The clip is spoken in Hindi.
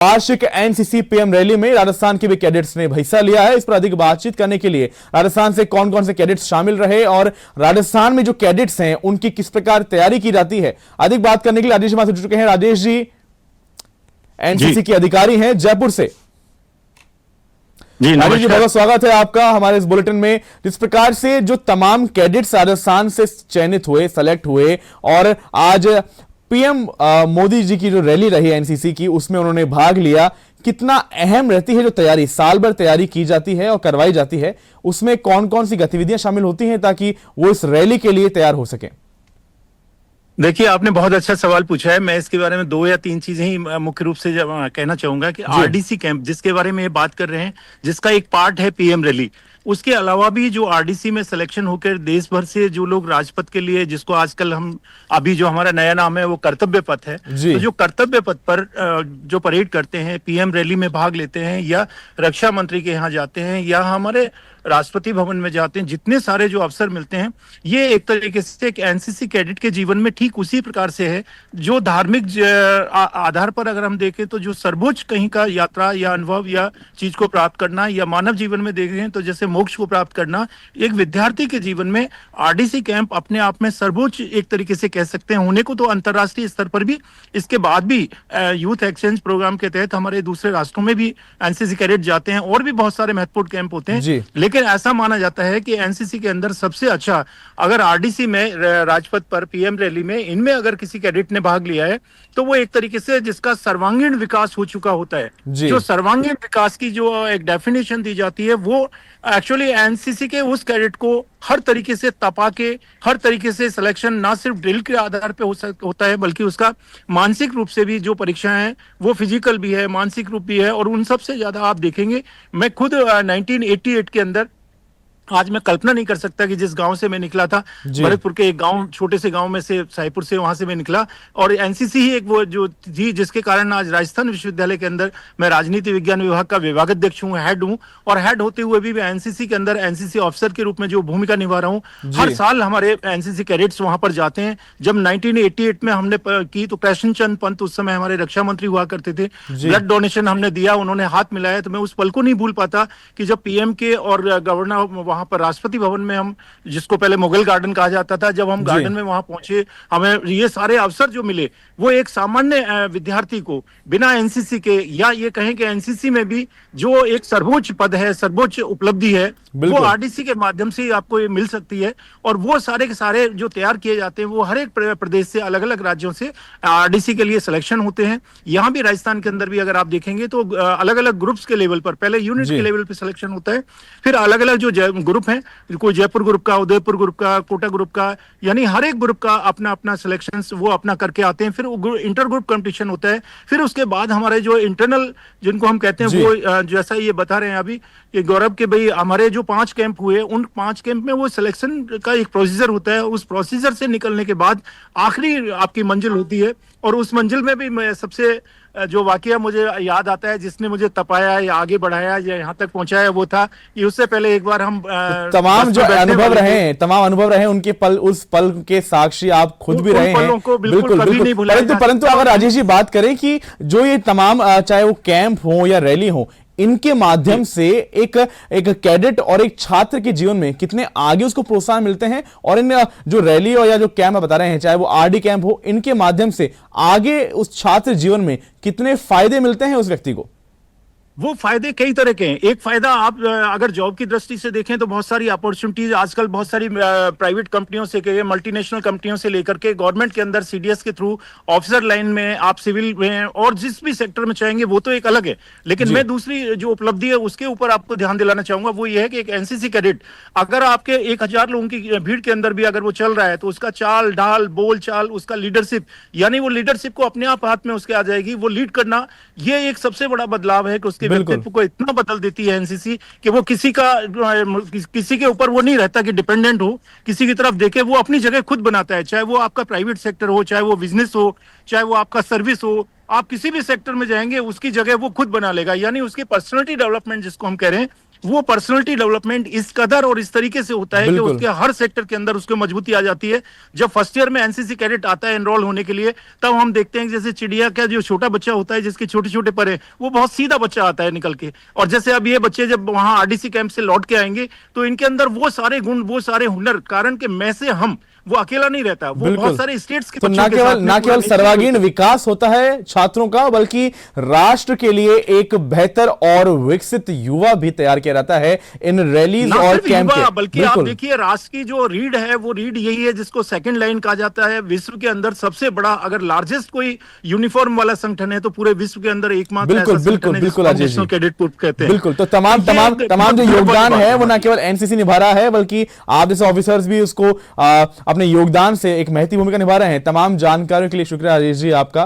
वार्षिक एनसीसी पीएम रैली में राजस्थान के भी कैडेट्स ने हिस्सा लिया है। इस पर अधिक बातचीत करने के लिए राजस्थान से कौन कौन से कैडेट्स शामिल रहे और राजस्थान में जो कैडेट्स हैं उनकी किस प्रकार तैयारी की जाती है, अधिक बात करने के लिए राजेश हमारे जुड़ चुके हैं। राजेश जी एनसीसी के अधिकारी हैं जयपुर से। जी राजेश जी, बहुत स्वागत है आपका हमारे इस बुलेटिन में। जिस प्रकार से जो तमाम कैडेट्स राजस्थान से चयनित हुए, सेलेक्ट हुए और आज पीएम मोदी जी की जो रैली रही एनसीसी की, उसमें उन्होंने भाग लिया, कितना अहम रहती है जो तैयारी साल भर तैयारी की जाती है और करवाई जाती है, उसमें कौन कौन सी गतिविधियां शामिल होती हैं ताकि वो इस रैली के लिए तैयार हो सके? देखिए, आपने बहुत अच्छा सवाल पूछा है। मैं इसके बारे में 2 या 3 चीजें ही मुख्य रूप से कहना चाहूंगा कि आरडीसी कैंप जिसके बारे में ये बात कर रहे हैं, जिसका एक पार्ट है पीएम रैली, उसके अलावा भी जो आरडीसी में सिलेक्शन होकर देश भर से जो लोग राजपथ के लिए, जिसको आजकल हम अभी जो हमारा नया नाम है वो कर्तव्य पथ है, तो जो कर्तव्य पथ पर जो परेड करते हैं, पीएम रैली में भाग लेते हैं या रक्षा मंत्री के यहाँ जाते हैं या हमारे राष्ट्रपति भवन में जाते हैं, जितने सारे जो अवसर मिलते हैं, ये एक तरीके से एक एनसीसी कैडेट के जीवन में ठीक उसी प्रकार से है जो धार्मिक आधार पर अगर हम देखें तो जो सर्वोच्च कहीं का यात्रा या अनुभव या चीज को प्राप्त करना या मानव जीवन में देखें तो जैसे मोक्ष को प्राप्त करना, एक विद्यार्थी के जीवन में आरडीसी कैंप अपने आप में सर्वोच्च एक तरीके से कह सकते हैं होने को। तो अंतर्राष्ट्रीय स्तर पर भी, इसके बाद भी यूथ एक्सचेंज प्रोग्राम के तहत हमारे दूसरे राष्ट्रों में भी एनसीसी कैडेट जाते हैं और भी बहुत सारे महत्वपूर्ण कैंप होते हैं। लेकिन ऐसा माना जाता है कि एनसीसी के अंदर सबसे अच्छा, अगर आरडीसी में राजपथ पर पीएम रैली में इनमें अगर किसी कैडेट ने भाग लिया है तो वो एक तरीके से जिसका सर्वांगीण विकास हो चुका होता है। जो सर्वांगीण विकास की जो एक डेफिनेशन दी जाती है वो एक्चुअली एनसीसी के उस कैडेट को हर तरीके से तपा के, हर तरीके से सिलेक्शन ना सिर्फ ड्रिल के आधार पे होता है बल्कि उसका मानसिक रूप से भी जो परीक्षाएं हैं वो फिजिकल भी है, मानसिक रूप भी है। और उन सबसे ज्यादा आप देखेंगे, मैं खुद 1988 के अंदर, आज मैं कल्पना नहीं कर सकता कि जिस गांव से मैं निकला था, भरतपुर के एक गांव, छोटे से गांव में से, साईपुर से, वहां से मैं निकला और एनसीसी ही एक वो जो थी जिसके कारण आज राजस्थान विश्वविद्यालय के अंदर मैं राजनीति विज्ञान विभाग का विभागाध्यक्ष हूँ, हेड हूँ। और हेड होते हुए भी मैं एनसीसी के अंदर एनसीसी ऑफिसर के रूप में जो भूमिका निभा रहा हूँ, हर साल हमारे एनसीसी कैडेट्स वहां पर जाते हैं। जब 1988 में हमने की तो कृष्ण चंद पंत उस समय हमारे रक्षा मंत्री हुआ करते थे, ब्लड डोनेशन हमने दिया, उन्होंने हाथ मिलाया, तो मैं उस पल को नहीं भूल पाता कि जब पीएम के और गवर्नर वहां पर राष्ट्रपति भवन में, हम जिसको पहले मुगल गार्डन कहा जाता था, जब हम गार्डन में वहां पहुंचे, हमें ये सारे अवसर जो मिले वो एक सामान्य विद्यार्थी को बिना एनसीसी के, या ये कहें कि एनसीसी में भी जो एक सर्वोच्च पद है, सर्वोच्च उपलब्धि है, वो आरडीसी के माध्यम से आपको ये मिल सकती है। और वो सारे के सारे जो तैयार किए जाते हैं वो हर एक प्रदेश से, अलग अलग राज्यों से आरडीसी के लिए सिलेक्शन होते हैं। यहाँ भी राजस्थान के अंदर भी अगर आप देखेंगे तो अलग अलग ग्रुप्स के लेवल पर, पहले यूनिट के लेवल पर सिलेक्शन होता है, फिर अलग अलग जो ग्रुप है, कोई जयपुर ग्रुप का, उदयपुर ग्रुप का, कोटा ग्रुप का, यानी हर एक ग्रुप का अपना अपना सिलेक्शन वो अपना करके आते हैं। फिर इंटर ग्रुप कंपटीशन होता है। फिर उसके बाद हमारे जो इंटरनल, जिनको हम कहते हैं, वो जैसा ये बता रहे हैं अभी कि गौरव के भाई, हमारे जो 5 कैंप हुए, उन 5 कैंप में वो सिलेक्शन का एक प्रोसीजर होता है। उस प्रोसीजर से निकलने के बाद आखिरी आपकी मंजिल होती है। और उस मंजिल में भी मैं सबसे जो वाकया मुझे याद आता है, जिसने मुझे तपाया या आगे बढ़ाया या यहाँ तक पहुंचाया, वो था कि उससे पहले एक बार हम तमाम जो अनुभव रहे उनके पल, उस पल के साक्षी आप खुद भी रहे हैं। बिल्कुल। परंतु अगर राजेश जी बात करें कि जो ये तमाम, चाहे वो कैंप हो या रैली हो, इनके माध्यम से एक कैडेट और एक छात्र के जीवन में कितने आगे उसको प्रोत्साहन मिलते हैं, और इन जो रैली और या जो कैंप बता रहे हैं, चाहे वो आरडी कैंप हो, इनके माध्यम से आगे उस छात्र जीवन में कितने फायदे मिलते हैं उस व्यक्ति को? वो फायदे कई तरह के हैं। एक फायदा आप अगर जॉब की दृष्टि से देखें तो बहुत सारी अपॉर्चुनिटीज आजकल बहुत सारी प्राइवेट कंपनियों से, मल्टीनेशनल कंपनियों से लेकर के गवर्नमेंट के अंदर सीडीएस के थ्रू, ऑफिसर लाइन में, आप सिविल में और जिस भी सेक्टर में चाहेंगे वो तो एक अलग है। लेकिन मैं दूसरी जो उपलब्धि है उसके ऊपर आपको ध्यान दिलाना चाहूंगा, वो ये है कि एक एनसीसी कैडेट अगर आपके 1000 लोगों की भीड़ के अंदर भी अगर वो चल रहा है तो उसका चाल ढाल, बोल चाल, उसका लीडरशिप, यानी वो लीडरशिप को अपने आप हाथ में उसके आ जाएगी, वो लीड करना, ये एक सबसे बड़ा बदलाव है कि उसके व्यक्तित्व को इतना बदल देती है एनसीसी कि वो किसी के ऊपर वो नहीं रहता कि डिपेंडेंट हो, किसी की तरफ देखे, वो अपनी जगह खुद बनाता है। चाहे वो आपका प्राइवेट सेक्टर हो, चाहे वो बिजनेस हो, चाहे वो आपका सर्विस हो, आप किसी भी सेक्टर में जाएंगे उसकी जगह वो खुद बना लेगा, यानी उसकी पर्सनालिटी डेवलपमेंट जिसको हम कह रहे हैं, वो पर्सनालिटी डेवलपमेंट इस कदर और इस तरीके से होता है कि बिल्कुल। उसके हर सेक्टर के अंदर उसको मजबूती आ जाती है। जब फर्स्ट ईयर में एनसीसी कैडेट आता है एनरोल होने के लिए, तब हम देखते हैं कि जैसे चिड़िया का जो छोटा बच्चा होता है जिसके छोटे छोटे पर है, वो बहुत सीधा बच्चा आता है निकल के। और जैसे अब ये बच्चे जब वहां आरडीसी कैंप से लौट के आएंगे तो इनके अंदर वो सारे गुण, वो सारे हुनर, कारण के मैं से हम, वो अकेला नहीं रहता, वो बहुत सारे स्टेट्स के तो बच्चों ना के केवल साथ में ना पूरा केवल एक सर्वांगीण विकास होता है छात्रों का, बल्कि राष्ट्र के लिए एक बेहतर और विकसित युवा भी तैयार किया जाता है इन रैलीज ना और सिर्फ कैंप युवा, के। बल्कि आप देखिए राष्ट्र की जो रीढ़ है, वो रीढ़ यही है जिसको सेकंड लाइन कहा जाता है। विश्व के अंदर सबसे बड़ा, अगर लार्जेस्ट कोई यूनिफॉर्म वाला संगठन है तो पूरे विश्व के अंदर एकमात्र ऐसा बिल्कुल संगठन बिल्कुल है बिल्कुल जिसको Ajay ji, national cadet corps कहते हैं। बिल्कुल। तो तमाम ये तमाम तमाम जो बहुत योगदान बड़ी है बात वो ना केवल एनसीसी निभा रहा है, बल्कि आप जैसे ऑफिसर्स भी उसको अपने योगदान से एक महती भूमिका निभा रहे हैं। तमाम जानकारियों के लिए शुक्रिया राजेश जी आपका।